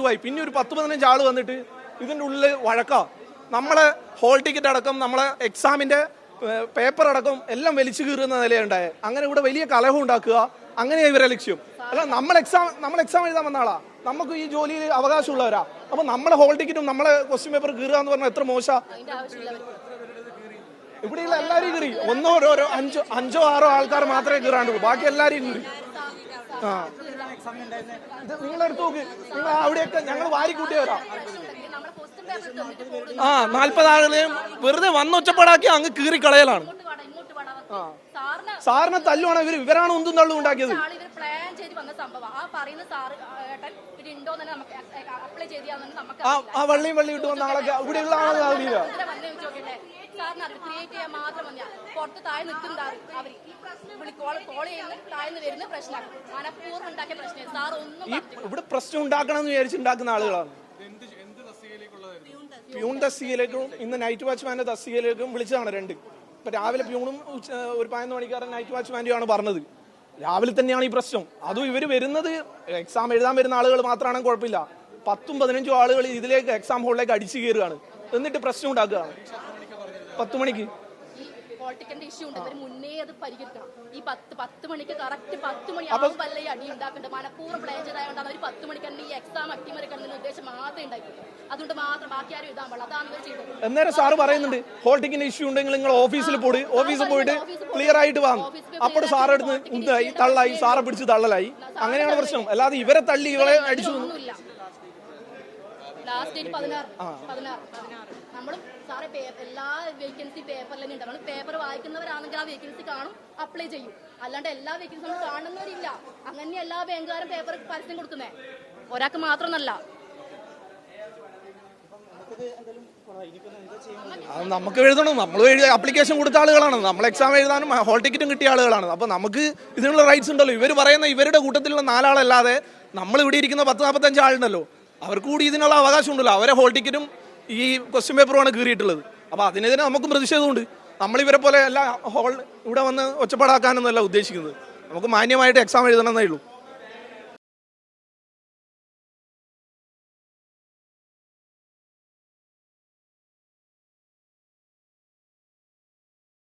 പോയി. പിന്നെ ഒരു 10-15 ആൾ വന്നിട്ട് ഇതിൻ്റെ ഉള്ളിൽ വഴക്കാ. നമ്മളെ ഹോൾ ടിക്കറ്റ് അടക്കം നമ്മളെ എക്സാമിന്റെ പേപ്പർ അടക്കം എല്ലാം വലിച്ചു കീറുന്ന നിലയുണ്ടായ. അങ്ങനെ ഇവിടെ വലിയ കലഹം ഉണ്ടാക്കുക, അങ്ങനെയാ ഇവരെ ലക്ഷ്യം. അല്ല, നമ്മൾ എക്സാം എഴുതാൻ വന്ന ആളാ, നമുക്ക് ഈ ജോലിയിൽ അവകാശമുള്ളവരാ. അപ്പൊ നമ്മളെ ഹോൾ ടിക്കറ്റും നമ്മളെ ക്വസ്റ്റ്യൻ പേപ്പർ കീറുക എന്ന് പറഞ്ഞാൽ എത്ര മോശ. ഇവിടെയുള്ള എല്ലാവരും കീറി, ഓരോ 5-6 ആൾക്കാർ മാത്രമേ കീറാണ്ടുള്ളൂ, ബാക്കി എല്ലാവരെയും കീറി. നിങ്ങളെടുത്ത് നോക്ക്, നിങ്ങൾ അവിടെയൊക്കെ ഞങ്ങൾ വാരിക്കൂട്ടിയവരാ. 40 ആളുകളെയും വെറുതെ വന്നൊച്ചപ്പാടാക്കി അങ്ങ് കീറി കളയലാണ്. സാറിനെ തല്ലുവാണ് ഇവരാണ് ഒന്നും തള്ളും ഉണ്ടാക്കിയത്. ആ വള്ളിയും ഇട്ട് വന്ന ആളൊക്കെ ഇവിടെയുള്ള ആളെ അറിയില്ല. ഇവിടെ പ്രശ്നം ഉണ്ടാക്കണം എന്ന് വിചാരിച്ചുണ്ടാക്കുന്ന ആളുകളാണ്. പ്യൂൺ തസ്തികയിലേക്കും ഇന്ന് നൈറ്റ് വാച്ച്മാന്റെ തസ്തികയിലേക്കും വിളിച്ചതാണ് 2. ഇപ്പൊ രാവിലെ പ്യൂണും ഒരു 11 മണിക്കാരൻ നൈറ്റ് വാച്ച്മാന്റെയാണ് പറഞ്ഞത്. രാവിലെ തന്നെയാണ് ഈ പ്രശ്നം. അതും ഇവർ വരുന്നത് എക്സാം എഴുതാൻ വരുന്ന ആളുകൾ മാത്രമാണെങ്കിൽ കുഴപ്പമില്ല, 10-15 ആളുകൾ ഇതിലേക്ക് എക്സാം ഹോളിലേക്ക് അടിച്ചു കയറുകയാണ്, എന്നിട്ട് പ്രശ്നം ഉണ്ടാക്കുകയാണ്. 10 മണിക്ക് പൊളിറ്റിക്കലിന്റെ ഇഷ്യൂ ഉണ്ട്, ഇവർ മുന്നേ അത് പരിഹരിക്കണം. ഈ 10 മണിക്ക് കറക്റ്റ് 10 മണിയാകുമ്പോൾ ഈ അടി ഉണ്ടാക്കേണ്ടത് മനഃപൂർവ്വം പ്ലേ ചെയ്തായതുകൊണ്ടാണ് അവർ 10 മണിക്ക് തന്നെ ഈ എക്സാം അട്ടിമറിക്കണം ഉദ്ദേശം മാത്രമേ ഉണ്ടായിട്ടുള്ളൂ. അതുകൊണ്ട് മാത്രം ബാക്കി ആരും എഴുതാൻ പാടില്ല, അതാണ് ഇവർ ചെയ്തത്. അന്നേരം സാറ് പറയുന്നുണ്ട് ഹോൾ ടിക്കറ്റിന്റെ ഇഷ്യൂ ഉണ്ടെങ്കിൽ നിങ്ങൾ ഓഫീസിൽ പോയിട്ട് ക്ലിയർ ആയിട്ട് വാങ്ങും. അപ്പോൾ സാറെടുത്ത് ഉന്തായി തള്ളായി, സാറെ പിടിച്ച് തള്ളലായി, അങ്ങനെയാണ് പ്രശ്നം. അല്ലാതെ ഇവരെ തള്ളി ഇവളെ അടിച്ചു. Last date 16. നമ്മളും സാറെ എല്ലാ വേക്കൻസി പേപ്പറിൽ തന്നെ ഉണ്ട്. നമ്മൾ പേപ്പർ വായിക്കുന്നവരാണെങ്കിൽ ആ വേക്കൻസി കാണും, അപ്ലൈ ചെയ്യും. അല്ലാണ്ട് എല്ലാ വേക്കൻസി നമ്മൾ കാണുന്നവരില്ല. അങ്ങനെ എല്ലാ ബാങ്കുകാരും പേപ്പർ പരസ്യം കൊടുക്കുന്നേ, ഒരാൾക്ക് മാത്രമല്ല. നമുക്ക് എഴുതണം, നമ്മൾ ആപ്ലിക്കേഷൻ കൊടുത്ത ആളുകളാണ്, നമ്മൾ എക്സാം എഴുതാനും ഹോൾ ടിക്കറ്റും കിട്ടിയ ആളുകളാണ്. അപ്പൊ നമുക്ക് ഇതിനുള്ള റൈറ്റ്സ് ഉണ്ടല്ലോ. ഇവർ പറയുന്ന ഇവരുടെ കൂട്ടത്തിലുള്ള 4 ആളല്ലാതെ നമ്മൾ ഇവിടെ ഇരിക്കുന്ന 10-45 ആളുണ്ടല്ലോ, അവർക്ക് കൂടി ഇതിനുള്ള അവകാശം ഉണ്ടല്ലോ. അവരെ ഹോൾ ടിക്കറ്റും ഈ ക്വസ്റ്റ്യൻ പേപ്പറുമാണ് കീറിയിട്ടുള്ളത്. അപ്പോൾ അതിനെതിരെ നമുക്കും പ്രതിഷേധമുണ്ട്. നമ്മളിവരെ പോലെ എല്ലാ ഇവിടെ വന്ന് ഒച്ചപ്പാടാക്കാനൊന്നുമല്ല ഉദ്ദേശിക്കുന്നത്. നമുക്ക് മാന്യമായിട്ട് എക്സാം എഴുതണമെന്നേ ഉള്ളൂ.